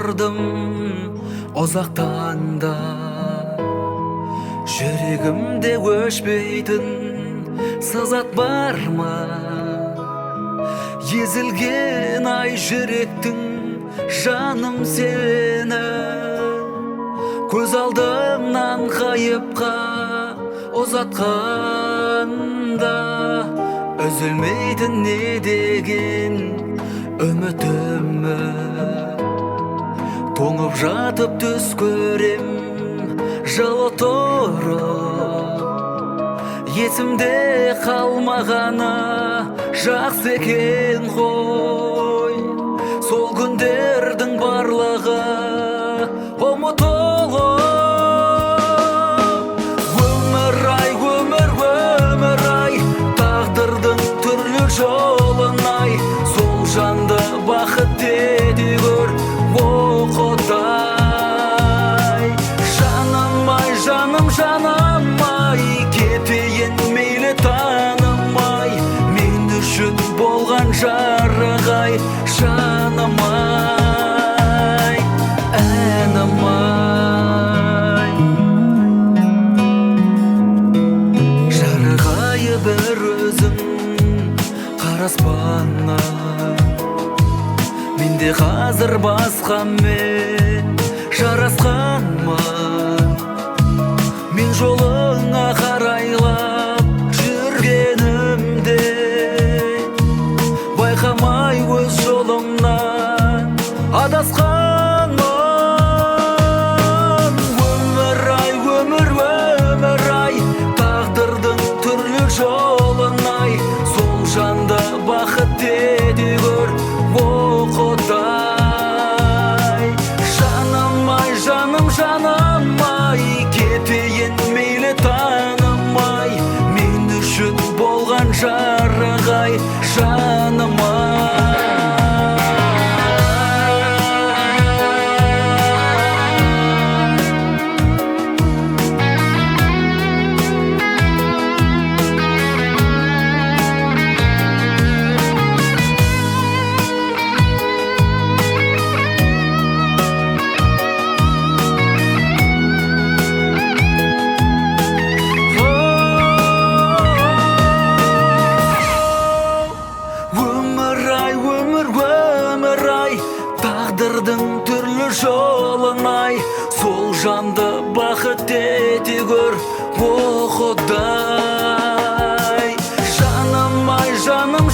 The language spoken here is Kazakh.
тұрдым ұзақтанда, жүрегімде өшпейтін сызат бар ма? Езілген ай жүректің жаным сені, көз алдымнан ғайыпқа ұзатқанда, үзілмейтін не деген үмітімі, тоңып жатып түс көрем жылы тұрып, есімде қалмағаны жақсы екен ғой. Сол күндердің барлығы ұмытылып, өмір ай, тағдырдың түрлі жолын-ай, сол жанды бақыт ете көр, о Құдай. Жаным ай, кетейін мейлі танымай, мен үшін болған жарық-ай, жаным ай, әнім ай. Жарық-ай бір өзің қараспана, менде қазір басқамен жарасқанмын. Мен жолыңа қарайлап жүргенімде, байқамай өз жолымнан адасқанмын. Өмір ай, тағдырдың түрлі жолын-ай, сол жанды бақыт ете көр, о Құдай. Жаным ай, кетейін мейлі танымай, мен үшін болған жарық-ай, жаным ай. Өмір ай, тағдырдың түрлі жолын-ай, сол жанды бақыт ете көр, о Құдай. Жаным ай, жаным